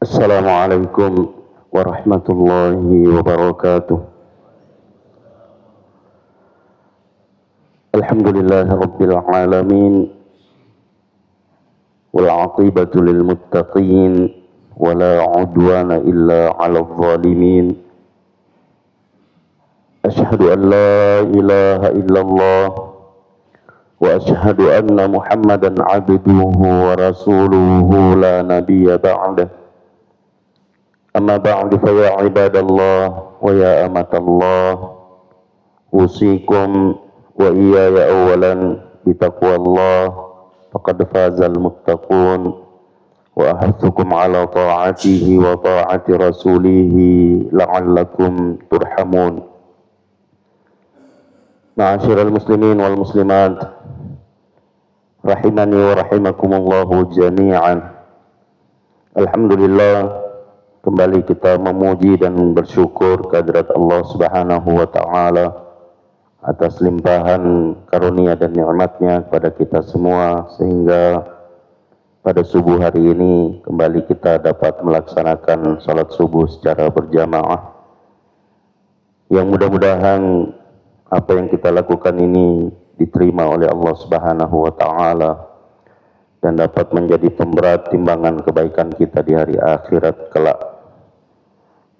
Assalamualaikum warahmatullahi wabarakatuh. Alhamdulillahi rabbil alamin wal aqibatu lil muttaqin wala udwana illa 'alal zalimin. Asyhadu an la ilaha illallah wa asyhadu anna Muhammadan 'abduhu wa rasuluhu la nabiyya ba'dah. Amma ba'du fa ya ibadallah wa ya amatallah, usikum wa iyaya awalan bitaqwallah faqad fazal muttaqun wa ahathukum ala ta'atihi wa ta'ati rasulihi la'allakum turhamun. Ma'asyiral muslimin wal muslimat rahimani wa rahimakumullahu jami'an. Alhamdulillah, kembali kita memuji dan bersyukur kehadirat Allah Subhanahu wa taala atas limpahan karunia dan nikmatnya kepada kita semua, sehingga pada subuh hari ini kembali kita dapat melaksanakan salat subuh secara berjamaah, yang mudah-mudahan apa yang kita lakukan ini diterima oleh Allah Subhanahu wa taala dan dapat menjadi pemberat timbangan kebaikan kita di hari akhirat kelak.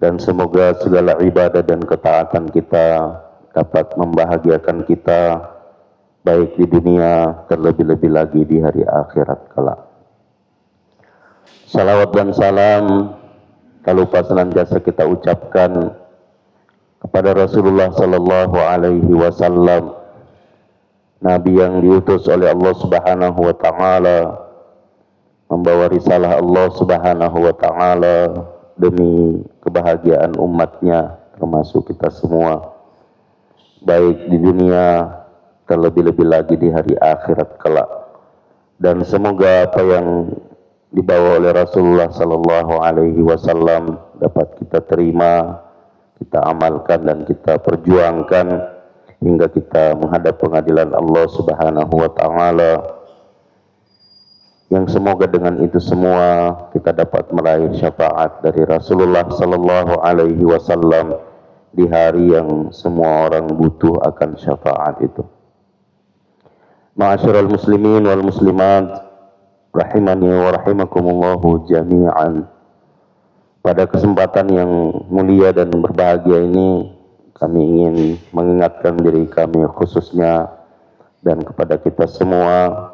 Dan semoga segala ibadah dan ketaatan kita dapat membahagiakan kita baik di dunia, terlebih-lebih lagi di hari akhirat kelak. Salawat dan salam tak lupa senantiasa kita ucapkan kepada Rasulullah sallallahu alaihi wasallam, Nabi yang diutus oleh Allah Subhanahu wa taala membawa risalah Allah Subhanahu wa taala demi kebahagiaan umatnya, termasuk kita semua, baik di dunia, terlebih-lebih lagi di hari akhirat kelak. Dan semoga apa yang dibawa oleh Rasulullah sallallahu alaihi wasallam dapat kita terima, kita amalkan dan kita perjuangkan hingga kita menghadap pengadilan Allah Subhanahu wa taala, yang semoga dengan itu semua kita dapat meraih syafaat dari Rasulullah sallallahu alaihi wasallam di hari yang semua orang butuh akan syafaat itu. Ma'asyiral muslimin wal muslimat rahimani wa rahimakumullahu jami'an. Pada kesempatan yang mulia dan berbahagia ini, kami ingin mengingatkan diri kami khususnya dan kepada kita semua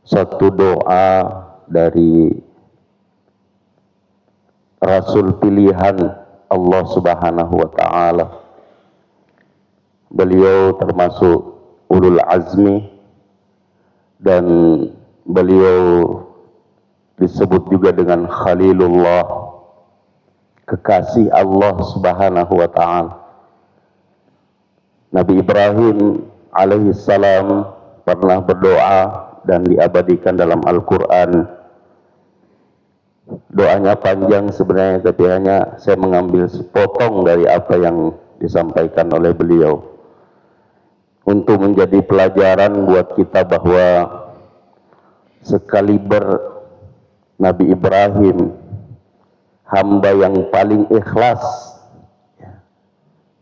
satu doa dari Rasul pilihan Allah Subhanahu wa taala. Beliau termasuk ulul azmi dan beliau disebut juga dengan Khalilullah, kekasih Allah Subhanahu wa taala. Nabi Ibrahim alaihissalam pernah berdoa dan diabadikan dalam Al-Quran. Doanya panjang sebenarnya, tapi hanya saya mengambil sepotong dari apa yang disampaikan oleh beliau untuk menjadi pelajaran buat kita bahwa sekaliber Nabi Ibrahim, hamba yang paling ikhlas,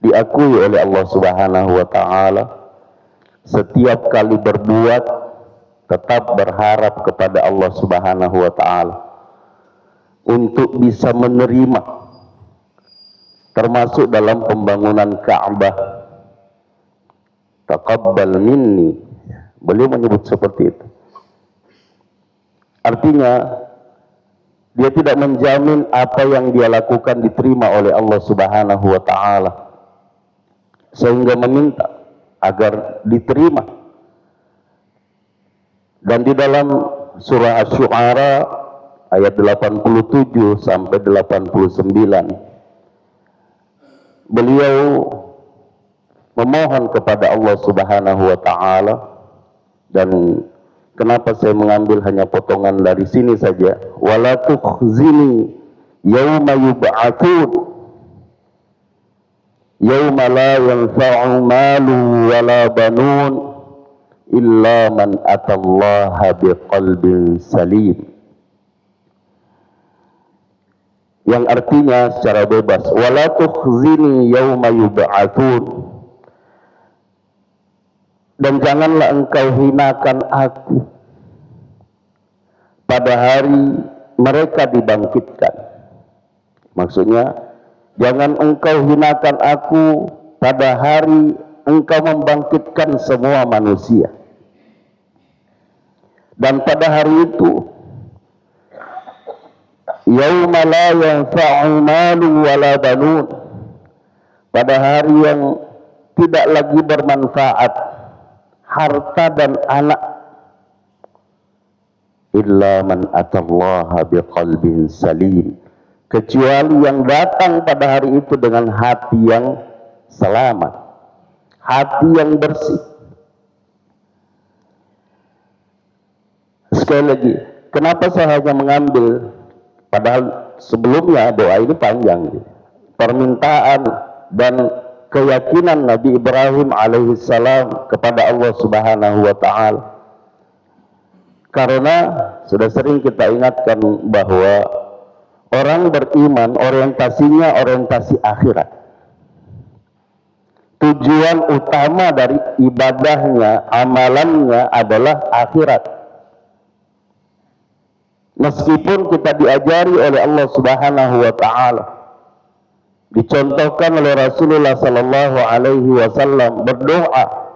diakui oleh Allah Subhanahu wa taala, setiap kali berbuat tetap berharap kepada Allah Subhanahu wa taala untuk bisa menerima, termasuk dalam pembangunan Ka'bah. Taqabbal minni, beliau menyebut seperti itu. Artinya dia tidak menjamin apa yang dia lakukan diterima oleh Allah Subhanahu wa taala, sehingga meminta agar diterima. Dan di dalam surah Asy-Syu'ara ayat 87 sampai 89, beliau memohon kepada Allah Subhanahu wa taala. Dan kenapa saya mengambil hanya potongan dari sini saja? Wala tukhzini yauma yub'atsun yauma la yanfa'u malu wala banun illa man atallaha biqalbin salim. yang artinya secara bebas, wala tukhzini yauma yub'atsun, dan janganlah engkau hinakan aku pada hari mereka dibangkitkan. Maksudnya, jangan engkau hinakan aku pada hari engkau membangkitkan semua manusia. Dan pada hari itu, yauma la yanfa'u malu wala banun, pada hari yang tidak lagi bermanfaat harta dan anak, illa man atallaha biqalbin salim, kecuali yang datang pada hari itu dengan hati yang selamat, hati yang bersih. Sekali lagi, kenapa saya hanya mengambil, padahal sebelumnya doa ini panjang, permintaan dan keyakinan Nabi Ibrahim alaihissalam kepada Allah Subhanahu wa ta'ala. Karena sudah sering kita ingatkan bahwa orang beriman orientasinya orientasi akhirat. Tujuan utama dari ibadahnya, amalannya adalah akhirat. Meskipun kita diajari oleh Allah Subhanahu wa ta'ala, dicontohkan oleh Rasulullah sallallahu alaihi wasallam berdoa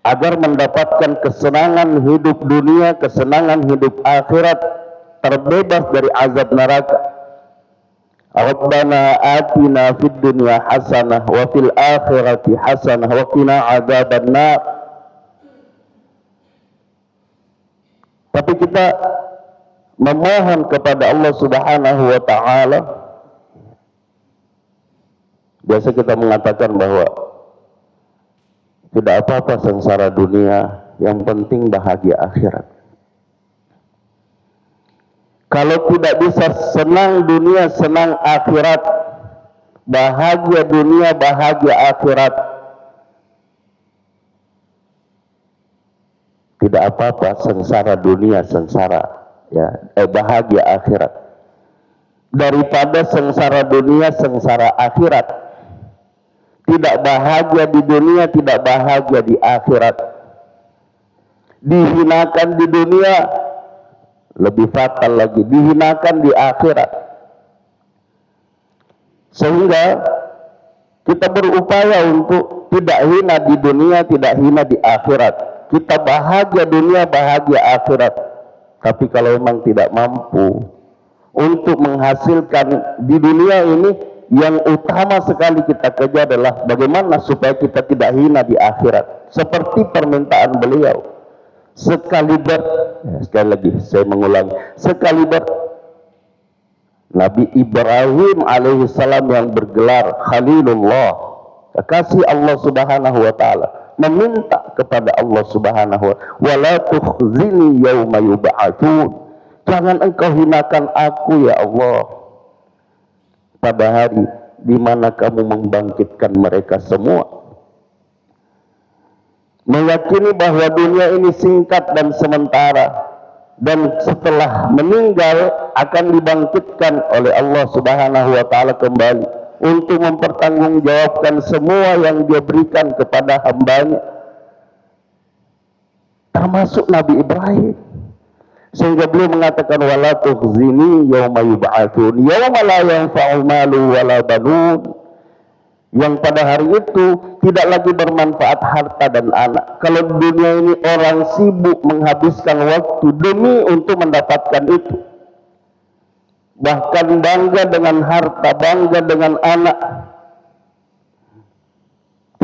agar mendapatkan kesenangan hidup dunia, kesenangan hidup akhirat, terbebas dari azab neraka. Rabbana atina fid dunya hasanah wa fil akhirati hasanah wa qina adzabannar. Tapi kita memohon kepada Allah Subhanahu wa ta'ala, biasa kita mengatakan bahwa tidak apa-apa sengsara dunia, yang penting bahagia akhirat. Kalau tidak bisa senang dunia, senang akhirat, bahagia dunia, bahagia akhirat, tidak apa-apa sengsara dunia, sengsara bahagia akhirat, daripada sengsara dunia, sengsara akhirat, tidak bahagia di dunia, tidak bahagia di akhirat, dihinakan di dunia, lebih fatal lagi, dihinakan di akhirat. Sehingga kita berupaya untuk tidak hina di dunia, tidak hina di akhirat, kita bahagia dunia, bahagia akhirat. Tapi kalau memang tidak mampu untuk menghasilkan di dunia ini, yang utama sekali kita kejar adalah bagaimana supaya kita tidak hina di akhirat. Seperti permintaan beliau, sekali lagi saya mengulangi, sekaliber Nabi Ibrahim alaihissalam yang bergelar Khalilullah, kekasih Allah Subhanahu wa ta'ala, meminta kepada Allah Subhanahu wa ta'ala, wala tukhzini yauma yub'atsun, jangan engkau hinakan aku ya Allah pada hari di mana kamu membangkitkan mereka semua. Meyakini bahwa dunia ini singkat dan sementara, dan setelah meninggal akan dibangkitkan oleh Allah Subhanahu wa ta'ala kembali untuk mempertanggungjawabkan semua yang dia berikan kepada hambanya, termasuk Nabi Ibrahim. Sehingga beliau mengatakan wala tukhzini yauma yub'atsun yauma la yanfa'u malu wala banun, yang pada hari itu tidak lagi bermanfaat harta dan anak. Kalau dunia ini orang sibuk menghabiskan waktu demi untuk mendapatkan itu, bahkan bangga dengan harta, bangga dengan anak.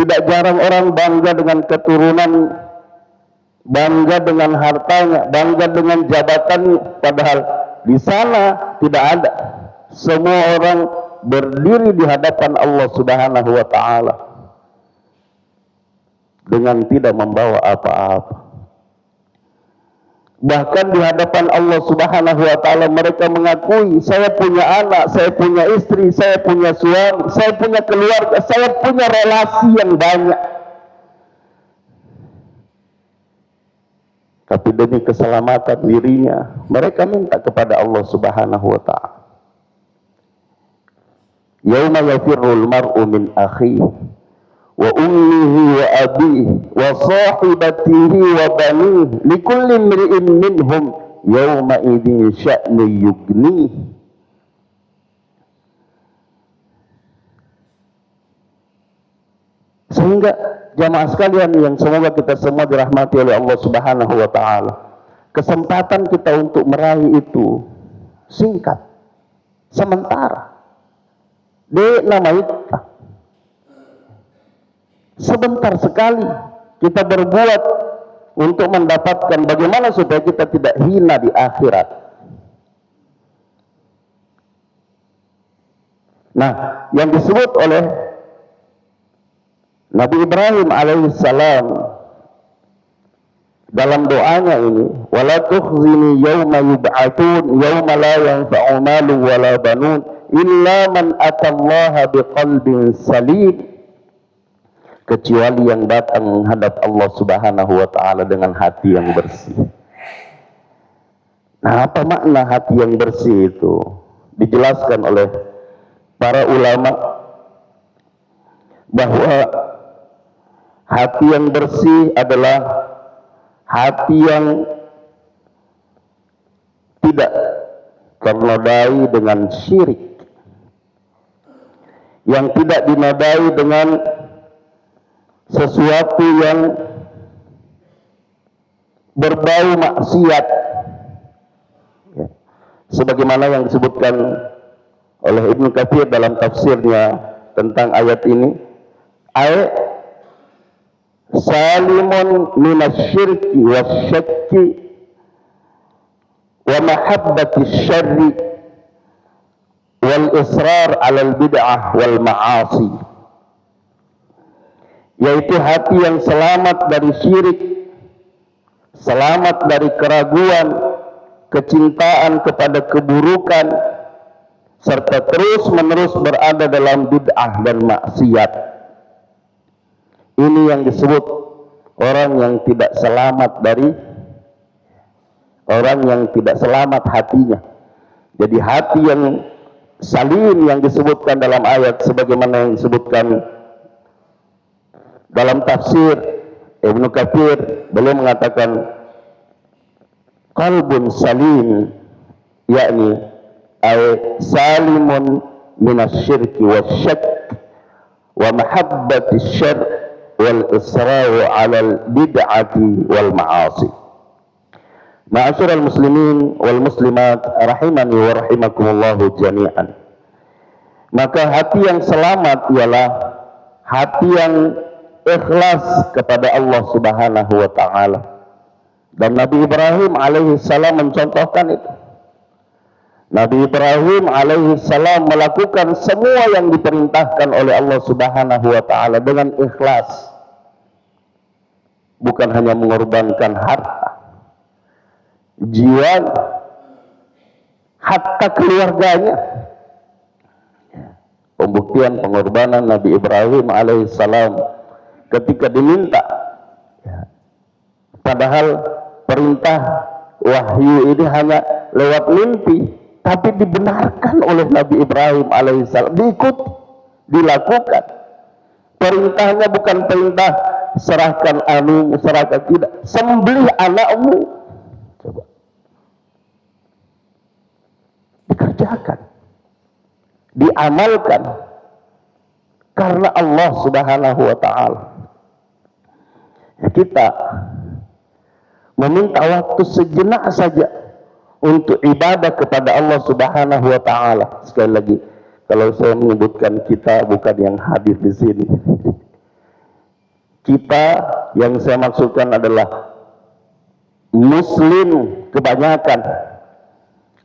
Tidak jarang orang bangga dengan keturunan, bangga dengan hartanya, bangga dengan jabatannya, padahal di sana tidak ada. Semua orang berdiri di hadapan Allah Subhanahu wa ta'ala dengan tidak membawa apa-apa. Bahkan di hadapan Allah Subhanahu wa ta'ala mereka mengakui, saya punya anak, saya punya istri, saya punya suami, saya punya keluarga, saya punya relasi yang banyak. Tapi demi keselamatan dirinya, mereka minta kepada Allah Subhanahu wa ta'ala. Yauma yafirrul mar'u min akhihi wa ummihi wa abihi wa sahibatihi wa banihi likulli imri'in minhum yawma idzin sya'nu yughni. Sehingga jamaah sekalian yang semoga kita semua dirahmati oleh Allah Subhanahu wa taala, kesempatan kita untuk meraih itu singkat, sementara. Nama kita sebentar sekali kita berbuat untuk mendapatkan bagaimana supaya kita tidak hina di akhirat. Nah, yang disebut oleh Nabi Ibrahim alaihissalam dalam doanya ini, wala tukhzini yauma yub'atsun yauma la yanfa'u malun wala banun illa man atallaha biqalbin salim, kecuali yang datang menghadap Allah Subhanahu wa taala dengan hati yang bersih. Nah, apa makna hati yang bersih itu? Dijelaskan oleh para ulama bahwa hati yang bersih adalah hati yang tidak ternodai dengan syirik, yang tidak dinodai dengan sesuatu yang berbau maksiat, ya. Sebagaimana yang disebutkan oleh Ibnu Katsir dalam tafsirnya tentang ayat ini, ayat salimun minasyirki wasyakki wa mahabbati syarri wal israr alal bid'ah wal ma'asi, yaitu hati yang selamat dari syirik, selamat dari keraguan, kecintaan kepada keburukan, serta terus-menerus berada dalam bid'ah dan maksiat. Ini yang disebut orang yang tidak selamat dari orang yang tidak selamat hatinya. Jadi hati yang salim yang disebutkan dalam ayat sebagaimana yang disebutkan dalam tafsir Ibnu Katsir, beliau mengatakan qalbun salim, yakni ay salimun minasyirki wasyak wa mahabbati syarr wal isra'u 'alal bid'ati wal ma'asi. Ma'asyiral muslimin wal muslimat rahimani wa rahimakumullahu jami'an. Maka hati yang selamat ialah hati yang ikhlas kepada Allah Subhanahu wa taala. Dan Nabi Ibrahim alaihi salam mencontohkan itu. Nabi Ibrahim alaihi salam melakukan semua yang diperintahkan oleh Allah Subhanahu wa taala dengan ikhlas. Bukan hanya mengorbankan harta, jiwa, hatta keluarganya. Pembuktian pengorbanan Nabi Ibrahim alaihissalam ketika diminta, padahal perintah wahyu ini hanya lewat mimpi, tapi dibenarkan oleh Nabi Ibrahim alaihissalam, diikuti, dilakukan. Perintahnya bukan perintah serahkan anu, serahkan tidak, sembelih anakmu. Coba dikerjakan, diamalkan karena Allah Subhanahu wa taala. Kita meminta waktu sejenak saja untuk ibadah kepada Allah Subhanahu wa taala. Sekali lagi, kalau saya menyebutkan kita, bukan yang hadir di sini. Kita yang saya maksudkan adalah muslim kebanyakan,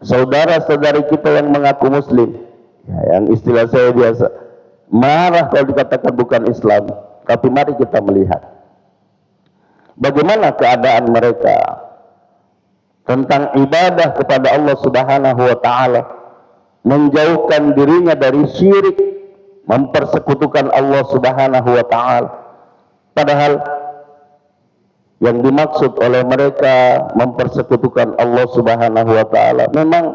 saudara-saudari kita yang mengaku muslim, ya, yang istilah saya biasa marah kalau dikatakan bukan Islam. Tapi mari kita melihat bagaimana keadaan mereka tentang ibadah kepada Allah Subhanahu wa taala, menjauhkan dirinya dari syirik, mempersekutukan Allah Subhanahu wa taala. Padahal yang dimaksud oleh mereka mempersekutukan Allah Subhanahu wa taala memang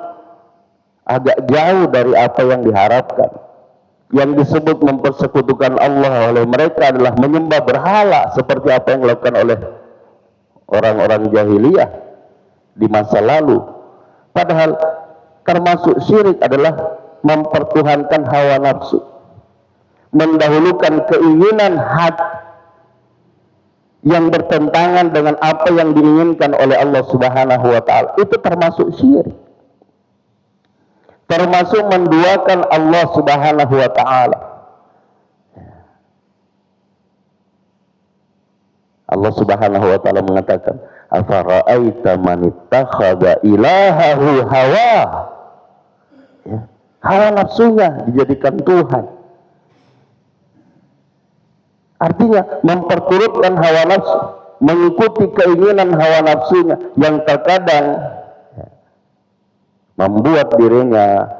agak jauh dari apa yang diharapkan. Yang disebut mempersekutukan Allah oleh mereka adalah menyembah berhala, seperti apa yang dilakukan oleh orang-orang jahiliyah di masa lalu. Padahal termasuk syirik adalah mempertuhankan hawa nafsu, mendahulukan keinginan hati yang bertentangan dengan apa yang diinginkan oleh Allah Subhanahu wa taala. Itu termasuk syirik, termasuk menduakan Allah Subhanahu wa taala. Allah Subhanahu wa taala mengatakan, "Afara'aita man ittakhadha ilahahu hawa." Ya, hawa nafsunya dijadikan Tuhan. Artinya memperturutkan hawa nafsu, mengikuti keinginan hawa nafsunya yang terkadang membuat dirinya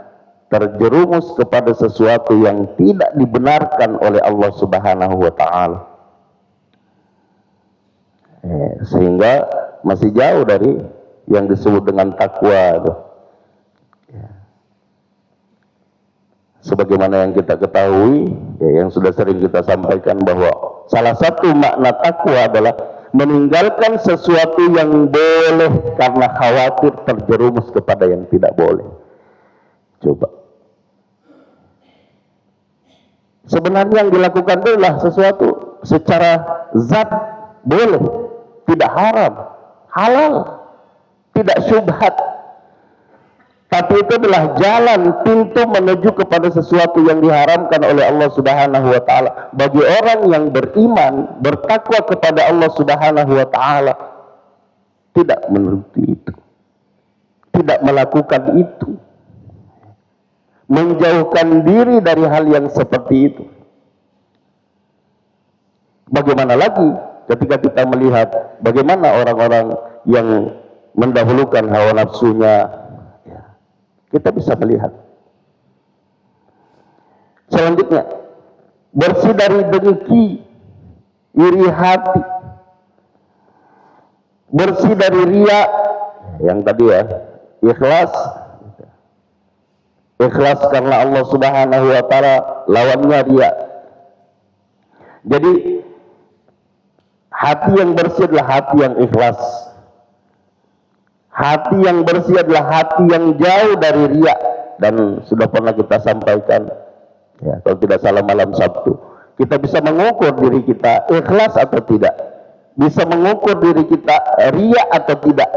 terjerumus kepada sesuatu yang tidak dibenarkan oleh Allah Subhanahu wa taala. Sehingga masih jauh dari yang disebut dengan takwa itu. Sebagaimana yang kita ketahui, yang sudah sering kita sampaikan, bahwa salah satu makna takwa adalah meninggalkan sesuatu yang boleh karena khawatir terjerumus kepada yang tidak boleh. Coba. Sebenarnya yang dilakukan itu adalah sesuatu secara zat boleh, tidak haram, halal, tidak syubhat. Tapi itu adalah jalan pintu menuju kepada sesuatu yang diharamkan oleh Allah Subhanahu wa taala. Bagi orang yang beriman, bertakwa kepada Allah Subhanahu wa taala, tidak menuruti itu, tidak melakukan itu, menjauhkan diri dari hal yang seperti itu. Bagaimana lagi ketika kita melihat bagaimana orang-orang yang mendahulukan hawa nafsunya, kita bisa melihat. Selanjutnya, bersih dari dengki, iri hati, bersih dari riya, yang tadi ya, ikhlas. Ikhlas karena Allah Subhanahu wa taala, lawannya riya. Jadi hati yang bersih adalah hati yang ikhlas. Hati yang bersih adalah hati yang jauh dari riya. Dan sudah pernah kita sampaikan, ya, kalau tidak salah malam Sabtu, kita bisa mengukur diri kita ikhlas atau tidak, bisa mengukur diri kita riya atau tidak.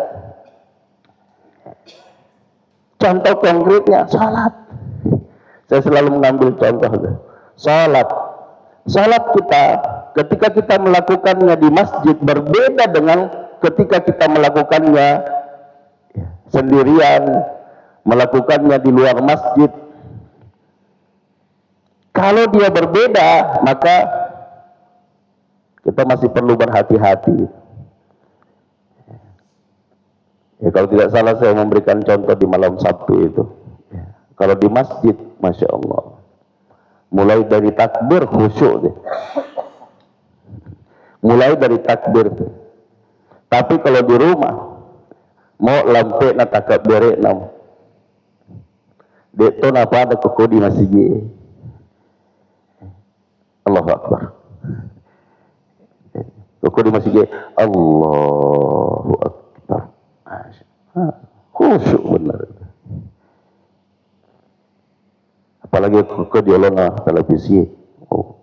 Contoh konkretnya, salat. Saya selalu mengambil contoh salat. Salat kita ketika kita melakukannya di masjid berbeda dengan ketika kita melakukannya sendirian, melakukannya di luar masjid. Kalau dia berbeda, maka kita masih perlu berhati-hati. Ya, kalau tidak salah saya memberikan contoh di malam Sabtu itu. Kalau di masjid, Masya Allah, mulai dari takbir khusyuk deh. Mulai dari takbir. Tapi kalau di rumah, mau lampe na takap bere nam deto na pada koko di masjid. Allahu Akbar. Koko di masjid, Allahu Akbar. Khusyuk benar. Apalagi koko di olona televisi. Oh.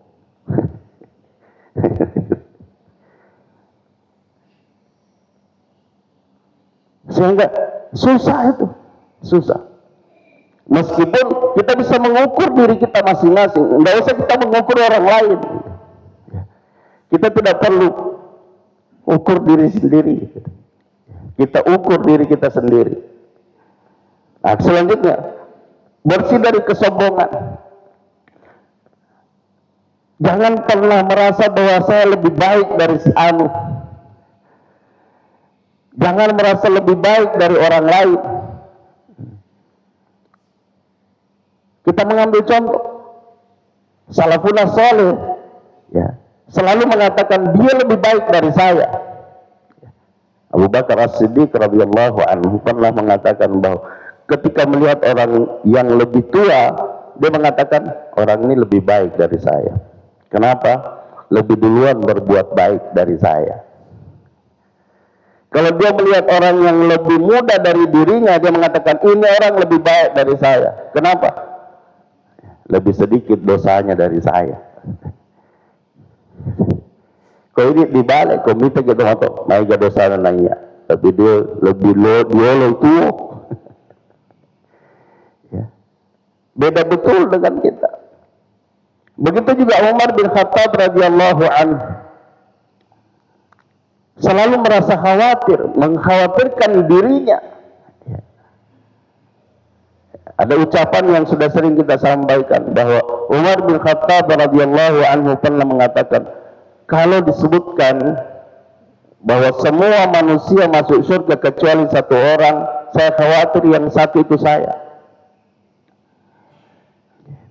Sehingga susah itu, susah. Meskipun kita bisa mengukur diri kita masing-masing, nggak usah kita mengukur orang lain. Kita tidak perlu ukur diri sendiri. Kita ukur diri kita sendiri. Nah, selanjutnya, bersih dari kesombongan. Jangan pernah merasa bahwa saya lebih baik dari si anu. Jangan merasa lebih baik dari orang lain. Kita mengambil contoh salafun saleh, ya, selalu mengatakan dia lebih baik dari saya. Abu Bakar As-Siddiq radhiyallahu anhu pernah mengatakan bahwa ketika melihat orang yang lebih tua dia mengatakan orang ini lebih baik dari saya. Kenapa? Lebih duluan berbuat baik dari saya. Kalau dia melihat orang yang lebih muda dari dirinya, dia mengatakan ini orang lebih baik dari saya. Kenapa? Lebih sedikit dosanya dari saya. Kalau ini dibalik, komite gitu atau naik dosa nanya, tapi dia lebih dia itu. Ya. Beda betul dengan kita. Begitu juga Umar bin Khattab radhiyallahu anhu selalu merasa khawatir, mengkhawatirkan dirinya. Ya. Ada ucapan yang sudah sering kita sampaikan bahwa Umar bin Khattab radhiyallahu anhu pernah mengatakan, kalau disebutkan bahwa semua manusia masuk surga kecuali satu orang, saya khawatir yang satu itu saya.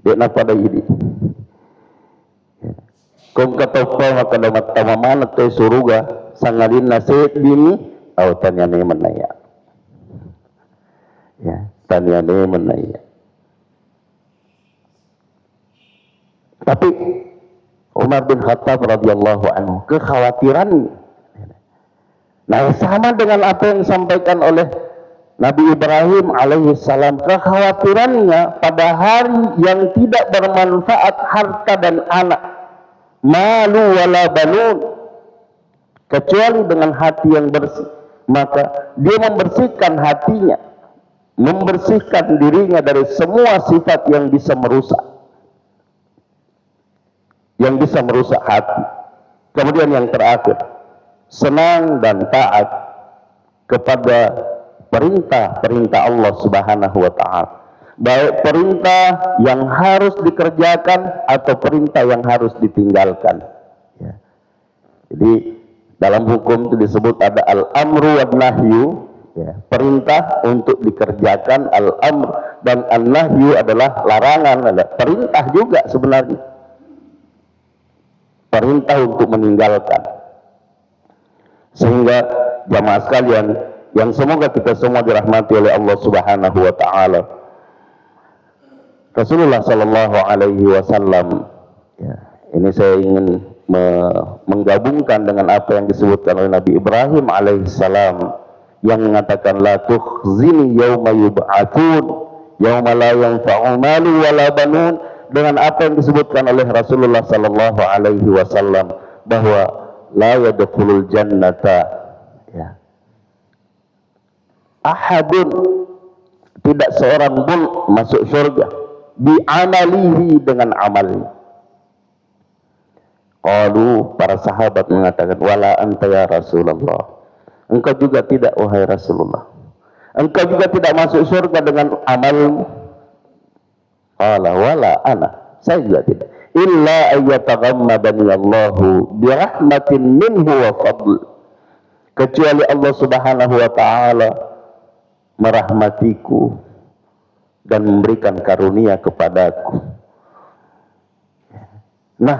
Dia nak pada ini. Kung katopa makadamat tamaman at suruga sangalin nasit dini au tanyane manaya. Ya, tanyane manaya. Tapi Umar bin Khattab radhiyallahu anhu kekhawatiran. Nah, sama dengan apa yang disampaikan oleh Nabi Ibrahim alaihissalam, kekhawatirannya pada hari yang tidak bermanfaat harta dan anak, malu wala banun, kecuali dengan hati yang bersih. Maka dia membersihkan hatinya, membersihkan dirinya dari semua sifat yang bisa merusak hati. Kemudian yang terakhir, senang dan taat kepada perintah-perintah Allah Subhanahu wa taala. Baik perintah yang harus dikerjakan atau perintah yang harus ditinggalkan. Ya. Jadi dalam hukum itu disebut ada al-amru wan nahyu, ya, perintah untuk dikerjakan al-amr, dan an-nahyu adalah larangan, ada perintah juga sebenarnya. Perintah untuk meninggalkan. Sehingga jamaah sekalian yang semoga kita semua dirahmati oleh Allah Subhanahu wa taala. Rasulullah sallallahu alaihi wasallam, ya, ini saya ingin menggabungkan dengan apa yang disebutkan oleh Nabi Ibrahim alaihissalam yang mengatakan la tukhzini yauma yub'atsun yauma la yanfa'u malu wala banun, dengan apa yang disebutkan oleh Rasulullah sallallahu alaihi wasallam bahwa la yadkhulul jannata, ya, ahadun, tidak seorang pun masuk surga bi amalihi, dengan amalnya. Qalu, para sahabat mengatakan, wala anta ya Rasulullah, engkau juga tidak wahai Rasulullah, engkau juga tidak masuk surga dengan amalmu. Qala wala ana, saya juga tidak, illa ayyataghammadani Allahu birahmatin minhu wa fadl, kecuali Allah Subhanahu wa taala merahmatiku dan memberikan karunia kepadaku. Nah,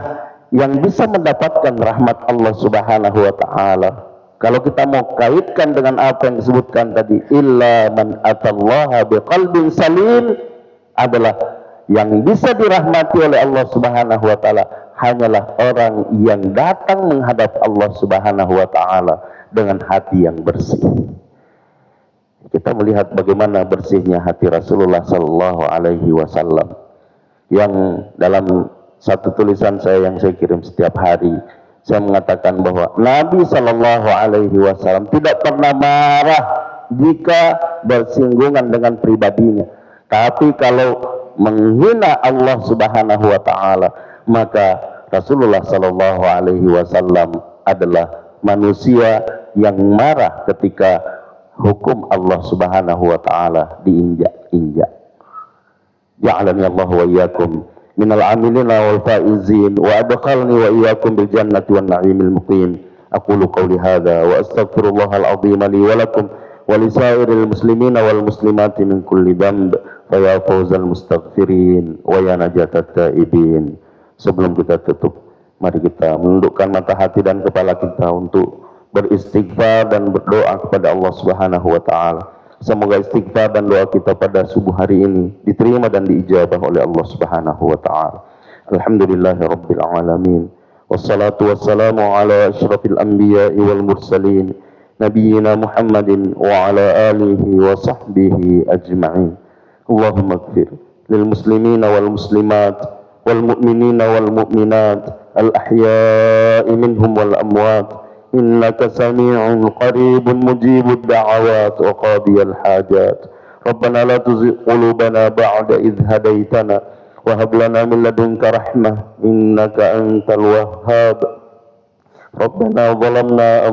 yang bisa mendapatkan rahmat Allah Subhanahu wa taala, kalau kita mau kaitkan dengan apa yang disebutkan tadi, illa man atallaha biqalbin salim, adalah yang bisa dirahmati oleh Allah Subhanahu wa taala hanyalah orang yang datang menghadap Allah Subhanahu wa taala dengan hati yang bersih. Kita melihat bagaimana bersihnya hati Rasulullah sallallahu alaihi wasallam, yang dalam satu tulisan saya yang saya kirim setiap hari, saya mengatakan bahwa Nabi sallallahu alaihi wasallam tidak pernah marah jika bersinggungan dengan pribadinya, tapi kalau menghina Allah Subhanahu wa taala, maka Rasulullah sallallahu alaihi wasallam adalah manusia yang marah ketika hukum Allah Subhanahu wa taala diinjak-injak. Ja'alani Allah wa iyyakum minal amilina wal faizin wa adkhalni wa iyyakum bil jannati wan na'imil muqim. Aqulu qawli hadza wa astaghfirullahal azim li wa lakum wa lisairil muslimina wal muslimati min kulli dhanb fa ya fawzal mustaghfirin wa ya najatat taibin. Sebelum kita tutup, mari kita menundukkan mata hati dan kepala kita untuk beristighfar dan berdoa kepada Allah Subhanahu wa taala. Semoga istighfar dan doa kita pada subuh hari ini diterima dan diijabah oleh Allah Subhanahu wa taala. Alhamdulillahirabbil alamin. Wassalatu wassalamu ala asyrafil anbiya'i wal mursalin nabiyyina Muhammadin wa ala alihi wa sahbihi ajma'in. Allahumma ighfir lil muslimina wal muslimat wal mu'minina wal mu'minat al ahya'i minhum wal amwat innaka sami'un qaribun mujibud da'awat wa qadiyal hajat. Rabbana la tuzigh qulubana ba'da idh hadaitana wa hab lana min ladunka rahmah innaka antal wahhab. Rabbana zalamna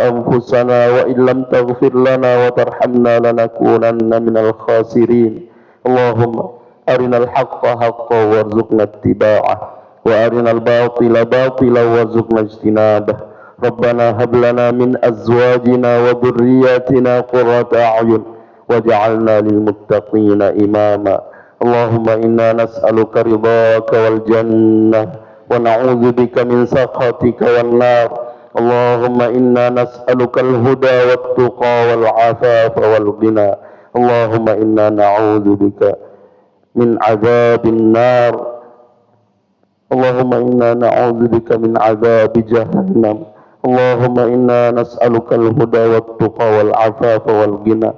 anfusana wa in lam taghfir lana wa tarhamna lanakunanna minal khasirin. Allahumma arinal haqqa haqqan warzuqna ittiba'ah wa arinal batila batilan warzuqna ijtinabah. Rabbana hab lana min azwajina wa dhurriyyatina qurrata a'yun waj'alna lil muttaqina imama. Allahumma inna nas'aluka ridhaka wal jannah wa na'udzu bika min sakhatika wan nar. Allahumma inna nas'aluka al huda wat tuqa wal afafa wal ghina. Allahumma inna na'udzu bika min 'adzabin nar. Allahumma inna na'udzu bika min 'adzabi jahannam. Allahumma inna nas'aluka al huda wat tuqa wal afafa wal ghina.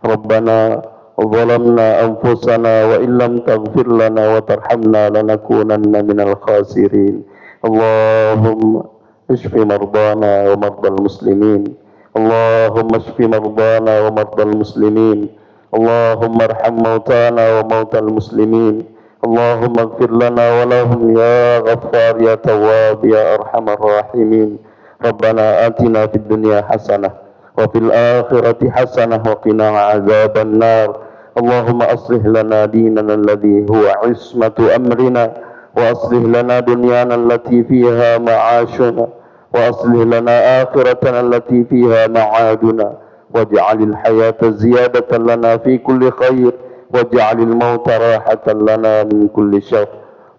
Rabbana zalamna anfusana wa illam taghfir lana wa tarhamna lanakunanna minal khasirin. Allahumma ishfi mardana wa mardal muslimin. Allahumma ishfi mardana wa mardal muslimin. Allahumma arham mautana wa mautal muslimin. Allahumma ighfir lana wa lahum ya ghaffar ya tawwab ya arhamar rahimin. Rabbana atina fid dunya hasanah wa fil akhirati hasanah wa qina adzaban nar. Allahumma aslih lana dinana alladhi huwa ismatu amrina wa aslih lana dunyana allati fiha ma'ashuna wa aslih lana akhiratana allati fiha ma'aduna waj'alil hayata ziyadatan lana fi kulli khair waj'alil mauta rahatan lana min kulli syarr.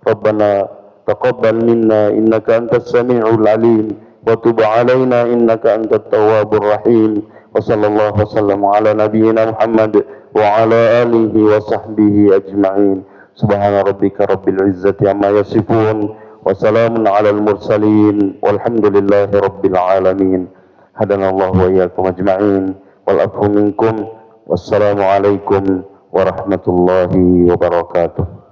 Rabbana taqabbal minna innaka antas sami'ul alim wa tub 'alaina innaka antat tawwabur rahim. Wa sallallahu wasallam ala nabiyyina Muhammad wa ala alihi wa sahbihi ajma'in. Subhana rabbika rabbil izzati amma yasifun wa salamun alal mursalin walhamdulillahi rabbil alamin. Hadanallahu wa iyyakum ajma'in wal afu minkum. Wassalamu alaikum warahmatullahi wabarakatuh.